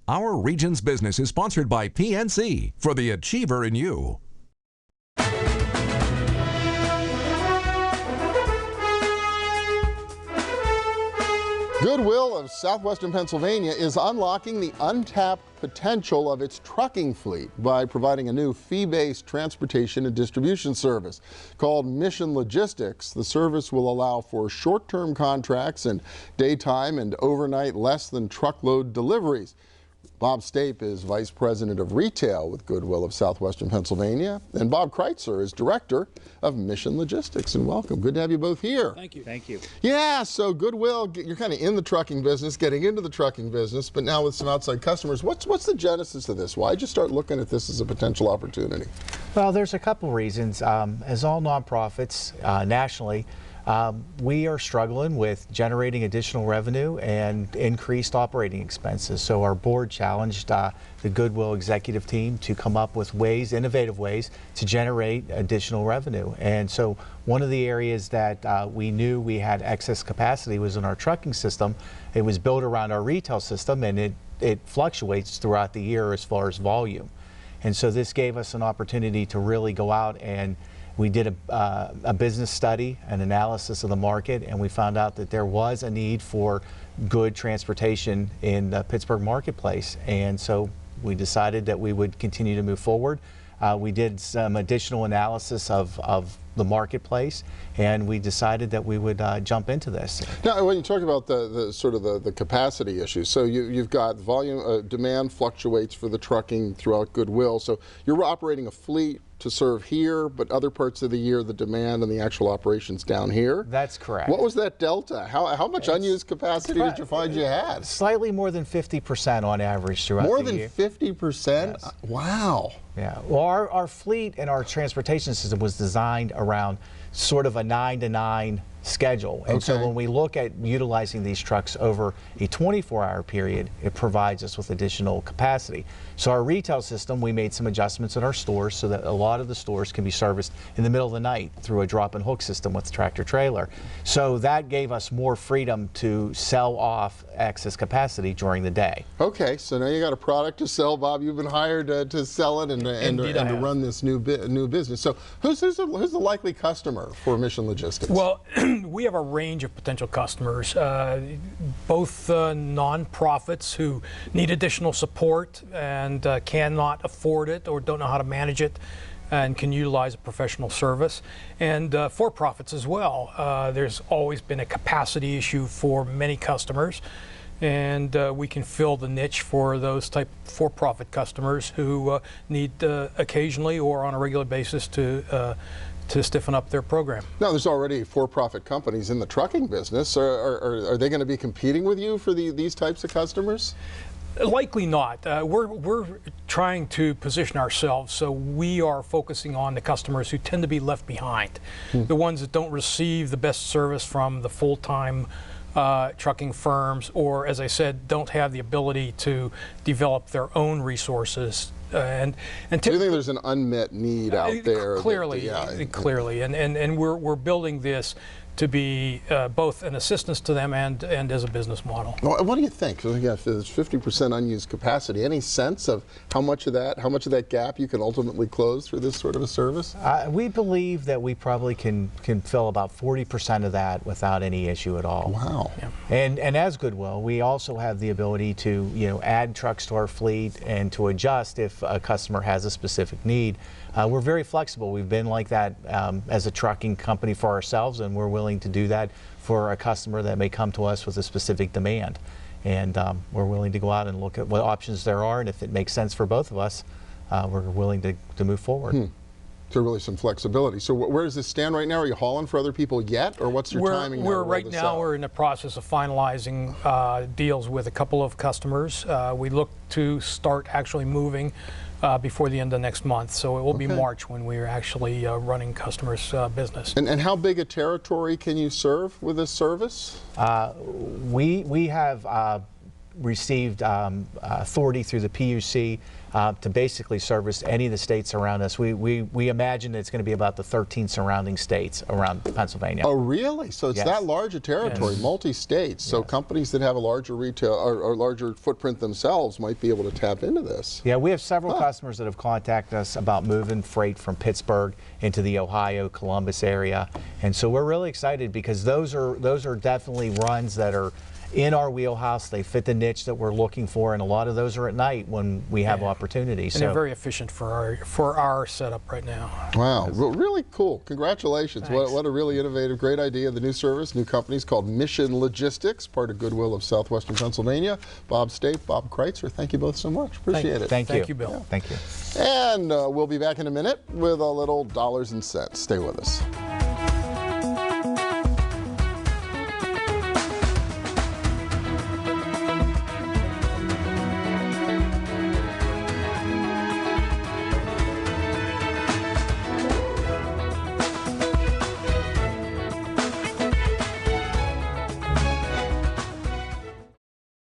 Our region's business is sponsored by PNC for the achiever in you. Goodwill of Southwestern Pennsylvania is unlocking the untapped potential of its trucking fleet by providing a new fee-based transportation and distribution service. Called Mission Logistics, the service will allow for short-term contracts and daytime and overnight less than truckload deliveries. Bob Stape is Vice President of Retail with Goodwill of Southwestern Pennsylvania, and Bob Crytzer is Director of Mission Logistics. And welcome. Good to have you both here. Thank you. Thank you. Yeah, so Goodwill, you're kind of in the trucking business, getting into the trucking business, but now with some outside customers. What's the genesis of this? Why'd you start looking at this as a potential opportunity? Well, there's a couple reasons. As all nonprofits nationally, we are struggling with generating additional revenue and increased operating expenses. So our board challenged the Goodwill executive team to come up with ways, innovative ways, to generate additional revenue. And so one of the areas that we knew we had excess capacity was in our trucking system. It was built around our retail system, and it fluctuates throughout the year as far as volume. And so this gave us an opportunity to really go out, and we did a business study, an analysis of the market, and we found out that there was a need for good transportation in the Pittsburgh marketplace. And so we decided that we would continue to move forward. We did some additional analysis of the marketplace, and we decided that we would jump into this. Now, when you talk about the capacity issue, so you've got volume, demand fluctuates for the trucking throughout Goodwill. So you're operating a fleet to serve here, but other parts of the year the demand and the actual operations down here? That's correct. What was that delta? How much unused capacity did you find you had? Slightly more than 50% on average throughout the year. More than 50%? Yes. Wow. Yeah. Well, our fleet and our transportation system was designed around sort of a 9 to 9 schedule. And so when we look at utilizing these trucks over a 24-hour period, it provides us with additional capacity. So our retail system, we made some adjustments in our stores so that a lot of the stores can be serviced in the middle of the night through a drop and hook system with tractor trailer. So that gave us more freedom to sell off excess capacity during the day. Okay, so now you got a product to sell, Bob. You've been hired to sell it and to run this new business. So who's the likely customer for Mission Logistics? Well, we have a range of potential customers, both nonprofits who need additional support and cannot afford it or don't know how to manage it and can utilize a professional service, and for-profits as well. There's always been a capacity issue for many customers, and we can fill the niche for those type for-profit customers who need occasionally or on a regular basis to stiffen up their program. Now, there's already for-profit companies in the trucking business. Are they going to be competing with you for these types of customers? Likely not. We're trying to position ourselves so we are focusing on the customers who tend to be left behind, the ones that don't receive the best service from the full-time trucking firms, or, as I said, don't have the ability to develop their own resources. And do you think there's an unmet need out there? Clearly, clearly, and we're building this to be both an assistance to them and as a business model. Well, what do you think? So, yeah, if there's 50% unused capacity, any sense of how much of that gap you can ultimately close through this sort of a service? We believe that we probably can fill about 40% of that without any issue at all. Wow. Yeah. And as Goodwill, we also have the ability to add trucks to our fleet and to adjust if a customer has a specific need. We're very flexible. We've been like that as a trucking company for ourselves, and we're willing to do that for a customer that may come to us with a specific demand. And we're willing to go out and look at what options there are, and if it makes sense for both of us, we're willing to move forward. So really some flexibility. So where does this stand right now? Are you hauling for other people yet, or what's your timing? Right now we're in the process of finalizing deals with a couple of customers. We look to start actually moving before the end of next month, so it will be March when we're actually running customers' business. And how big a territory can you serve with this service? We have received authority through the PUC to basically service any of the states around us. We imagine it's going to be about the 13 surrounding states around Pennsylvania. Oh, really? So it's Yes. that large a territory, Yes. multi-states. So Yes. companies that have a larger retail or larger footprint themselves might be able to tap into this. Yeah, we have several customers that have contacted us about moving freight from Pittsburgh into the Ohio, Columbus area, and so we're really excited because those are definitely runs that are in our wheelhouse. They fit the niche that we're looking for, and a lot of those are at night when we have opportunities. And they're very efficient for our setup right now. Wow, well, really cool. Congratulations. What a really innovative, great idea. The new service, new company's called Mission Logistics, part of Goodwill of Southwestern Pennsylvania. Bob Stape, Bob Crytzer, thank you both so much. Appreciate it. Thank you. Thank you, Bill. Thank you. And we'll be back in a minute with a little dollars and cents. Stay with us.